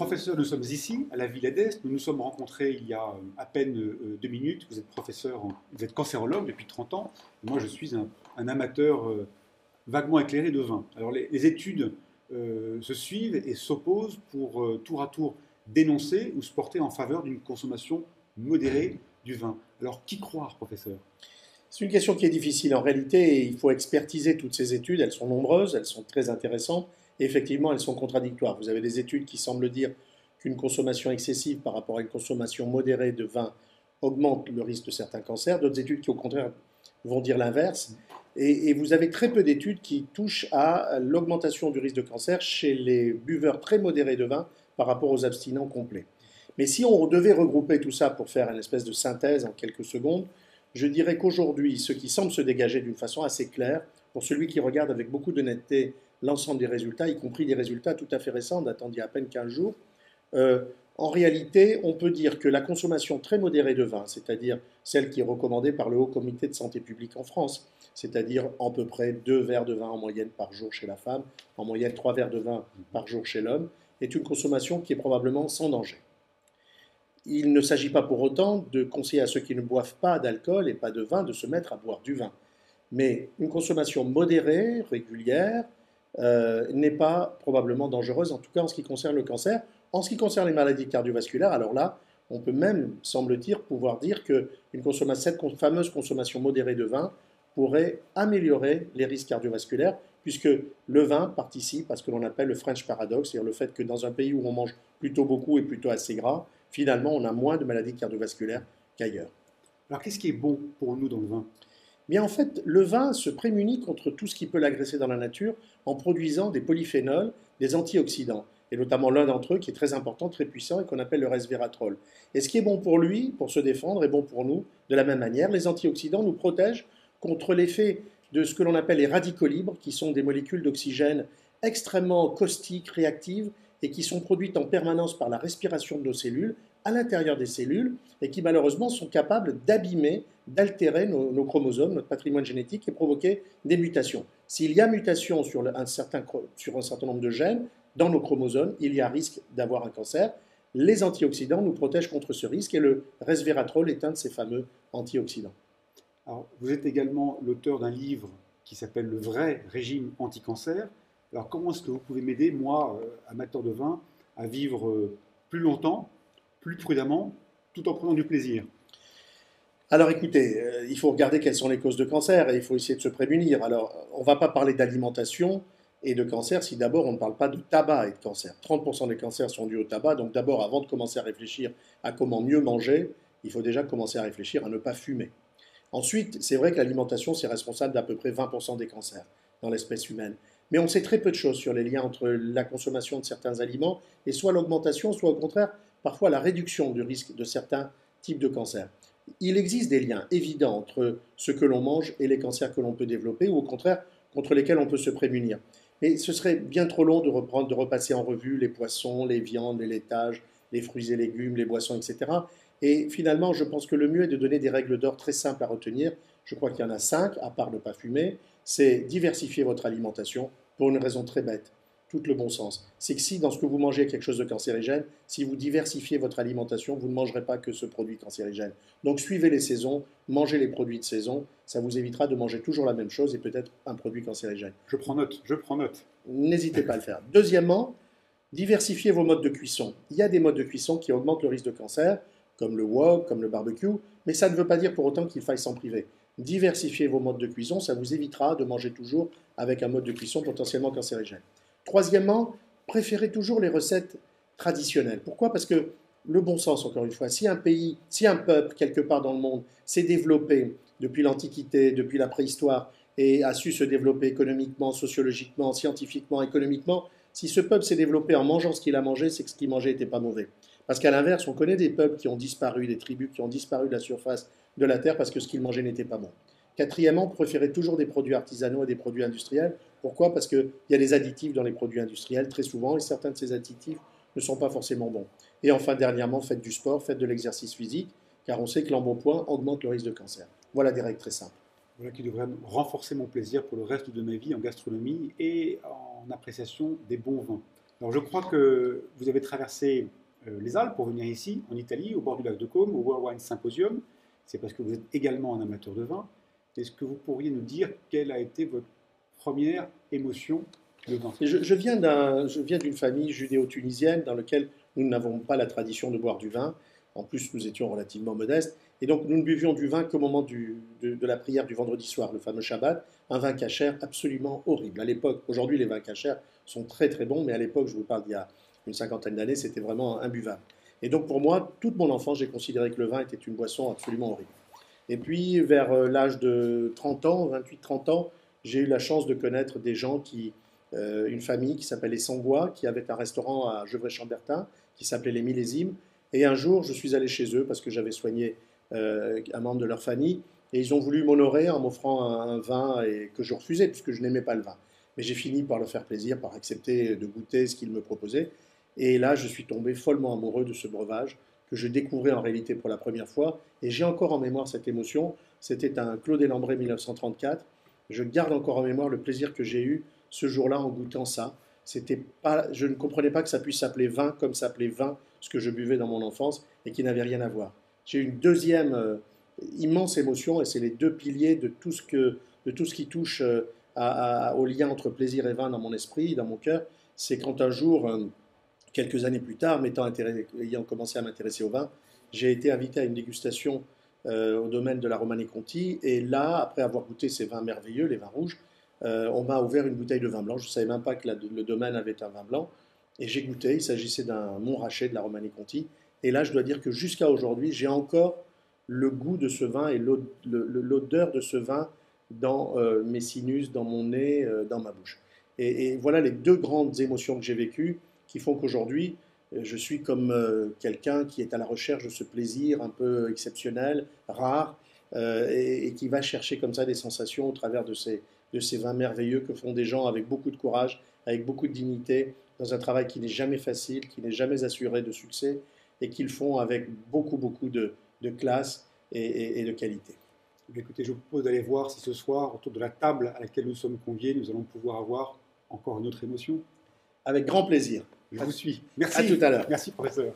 Professeur, nous sommes ici, à la Villa d'Est. Nous nous sommes rencontrés il y a à peine 2 minutes. Vous êtes professeur, vous êtes cancérologue depuis 30 ans. Moi, je suis un amateur vaguement éclairé de vin. Alors, les études se suivent et s'opposent pour tour à tour dénoncer ou se porter en faveur d'une consommation modérée du vin. Alors, qui croire, professeur? C'est une question qui est difficile. En réalité, il faut expertiser toutes ces études. Elles sont nombreuses, elles sont très intéressantes. Et effectivement, elles sont contradictoires. Vous avez des études qui semblent dire qu'une consommation excessive par rapport à une consommation modérée de vin augmente le risque de certains cancers. D'autres études qui, au contraire, vont dire l'inverse. Et vous avez très peu d'études qui touchent à l'augmentation du risque de cancer chez les buveurs très modérés de vin par rapport aux abstinents complets. Mais si on devait regrouper tout ça pour faire une espèce de synthèse en quelques secondes, je dirais qu'aujourd'hui, ce qui semble se dégager d'une façon assez claire, pour celui qui regarde avec beaucoup d'honnêteté l'ensemble des résultats, y compris des résultats tout à fait récents, datant d'il y a à peine 15 jours, en réalité, on peut dire que la consommation très modérée de vin, c'est-à-dire celle qui est recommandée par le Haut Comité de santé publique en France, c'est-à-dire à peu près 2 verres de vin en moyenne par jour chez la femme, en moyenne 3 verres de vin par jour chez l'homme, est une consommation qui est probablement sans danger. Il ne s'agit pas pour autant de conseiller à ceux qui ne boivent pas d'alcool et pas de vin de se mettre à boire du vin. Mais une consommation modérée, régulière, n'est pas probablement dangereuse, en tout cas en ce qui concerne le cancer. En ce qui concerne les maladies cardiovasculaires, alors là, on peut même, semble-t-il, pouvoir dire que cette fameuse consommation modérée de vin pourrait améliorer les risques cardiovasculaires, puisque le vin participe à ce que l'on appelle le French paradox, c'est-à-dire le fait que dans un pays où on mange plutôt beaucoup et plutôt assez gras, finalement, on a moins de maladies cardiovasculaires qu'ailleurs. Alors, qu'est-ce qui est bon pour nous dans le vin? Bien, en fait, le vin se prémunit contre tout ce qui peut l'agresser dans la nature en produisant des polyphénols, des antioxydants, et notamment l'un d'entre eux qui est très important, très puissant et qu'on appelle le resveratrol. Et ce qui est bon pour lui, pour se défendre, est bon pour nous de la même manière. Les antioxydants nous protègent contre l'effet de ce que l'on appelle les radicaux libres, qui sont des molécules d'oxygène extrêmement caustiques, réactives, et qui sont produites en permanence par la respiration de nos cellules, à l'intérieur des cellules, et qui malheureusement sont capables d'abîmer, d'altérer nos chromosomes, notre patrimoine génétique, et provoquer des mutations. S'il y a mutation sur un certain nombre de gènes dans nos chromosomes, il y a risque d'avoir un cancer. Les antioxydants nous protègent contre ce risque, et le resveratrol est un de ces fameux antioxydants. Alors, vous êtes également l'auteur d'un livre qui s'appelle Le vrai régime anti-cancer. Alors, comment est-ce que vous pouvez m'aider, moi, amateur de vin, à vivre plus longtemps, plus prudemment, tout en prenant du plaisir? Alors écoutez, il faut regarder quelles sont les causes de cancer et il faut essayer de se prémunir. Alors, on ne va pas parler d'alimentation et de cancer si d'abord on ne parle pas de tabac et de cancer. 30% des cancers sont dus au tabac, donc d'abord, avant de commencer à réfléchir à comment mieux manger, il faut déjà commencer à réfléchir à ne pas fumer. Ensuite, c'est vrai que l'alimentation, c'est responsable d'à peu près 20% des cancers dans l'espèce humaine. Mais on sait très peu de choses sur les liens entre la consommation de certains aliments et soit l'augmentation, soit au contraire, parfois la réduction du risque de certains types de cancers. Il existe des liens évidents entre ce que l'on mange et les cancers que l'on peut développer, ou au contraire, contre lesquels on peut se prémunir. Mais ce serait bien trop long de repasser en revue les poissons, les viandes, les laitages, les fruits et légumes, les boissons, etc. Et finalement, je pense que le mieux est de donner des règles d'or très simples à retenir. Je crois qu'il y en a 5, à part ne pas fumer. C'est diversifier votre alimentation pour une raison très bête, tout le bon sens. C'est que si dans ce que vous mangez il y a quelque chose de cancérigène, si vous diversifiez votre alimentation, vous ne mangerez pas que ce produit cancérigène. Donc suivez les saisons, mangez les produits de saison, ça vous évitera de manger toujours la même chose et peut-être un produit cancérigène. Je prends note, je prends note. N'hésitez pas à le faire. Deuxièmement, diversifiez vos modes de cuisson. Il y a des modes de cuisson qui augmentent le risque de cancer, comme le wok, comme le barbecue, mais ça ne veut pas dire pour autant qu'il faille s'en priver. Diversifiez vos modes de cuisson, ça vous évitera de manger toujours avec un mode de cuisson potentiellement cancérigène. Troisièmement, préférez toujours les recettes traditionnelles. Pourquoi? Parce que le bon sens, encore une fois, si un pays, si un peuple, quelque part dans le monde, s'est développé depuis l'Antiquité, depuis la préhistoire, et a su se développer économiquement, sociologiquement, scientifiquement, économiquement, si ce peuple s'est développé en mangeant ce qu'il a mangé, c'est que ce qu'il mangeait n'était pas mauvais. Parce qu'à l'inverse, on connaît des peuples qui ont disparu, des tribus qui ont disparu de la surface de la terre parce que ce qu'ils mangeaient n'était pas bon. Quatrièmement, préférez toujours des produits artisanaux à des produits industriels. Pourquoi? Parce qu'il y a des additifs dans les produits industriels très souvent et certains de ces additifs ne sont pas forcément bons. Et enfin, dernièrement, faites du sport, faites de l'exercice physique, car on sait que l'embonpoint augmente le risque de cancer. Voilà des règles très simples. Voilà qui devrait renforcer mon plaisir pour le reste de ma vie en gastronomie et en appréciation des bons vins. Alors, je crois que vous avez traversé les Alpes pour venir ici, en Italie, au bord du lac de Côme, au World Wine Symposium. C'est parce que vous êtes également un amateur de vin. Est-ce que vous pourriez nous dire quelle a été votre première émotion de vin? Je viens d'une famille judéo-tunisienne dans laquelle nous n'avons pas la tradition de boire du vin. En plus, nous étions relativement modestes. Et donc, nous ne buvions du vin qu'au moment de la prière du vendredi soir, le fameux Shabbat, un vin cachère absolument horrible. À l'époque, aujourd'hui, les vins cachers sont très très bons, mais à l'époque, je vous parle d'il y a une cinquantaine d'années, c'était vraiment imbuvable. Et donc, pour moi, toute mon enfance, j'ai considéré que le vin était une boisson absolument horrible. Et puis, vers l'âge de 30 ans, 28-30 ans, j'ai eu la chance de connaître des gens une famille qui s'appelait les Sangois, qui avait un restaurant à Gevrey-Chambertin, qui s'appelait les Millésimes. Et un jour, je suis allé chez eux parce que j'avais soigné un membre de leur famille. Et ils ont voulu m'honorer en m'offrant un vin que je refusais puisque je n'aimais pas le vin. Mais j'ai fini par leur faire plaisir, par accepter de goûter ce qu'ils me proposaient. Et là, je suis tombé follement amoureux de ce breuvage que je découvrais en réalité pour la première fois. Et j'ai encore en mémoire cette émotion. C'était un Clos des Lambrais 1934. Je garde encore en mémoire le plaisir que j'ai eu ce jour-là en goûtant ça. Je ne comprenais pas que ça puisse s'appeler vin comme s'appelait vin, ce que je buvais dans mon enfance et qui n'avait rien à voir. J'ai eu une deuxième immense émotion et c'est les deux piliers de tout ce qui touche au lien entre plaisir et vin dans mon esprit, dans mon cœur. C'est quand un jour, quelques années plus tard, ayant commencé à m'intéresser au vin, j'ai été invité à une dégustation au domaine de la Romanée Conti. Et là, après avoir goûté ces vins merveilleux, les vins rouges, on m'a ouvert une bouteille de vin blanc. Je ne savais même pas que le domaine avait un vin blanc. Et j'ai goûté. Il s'agissait d'un Montrachet de la Romanée Conti. Et là, je dois dire que jusqu'à aujourd'hui, j'ai encore le goût de ce vin et l'odeur de ce vin dans mes sinus, dans mon nez, dans ma bouche. Et voilà les deux grandes émotions que j'ai vécues qui font qu'aujourd'hui, je suis comme quelqu'un qui est à la recherche de ce plaisir un peu exceptionnel, rare, et qui va chercher comme ça des sensations au travers de ces vins merveilleux que font des gens avec beaucoup de courage, avec beaucoup de dignité, dans un travail qui n'est jamais facile, qui n'est jamais assuré de succès, et qu'ils font avec beaucoup, beaucoup de classe et de qualité. Écoutez, je vous propose d'aller voir si ce soir, autour de la table à laquelle nous sommes conviés, nous allons pouvoir avoir encore une autre émotion. Avec grand plaisir. Je vous suis. Merci. À tout à l'heure. Merci, professeur.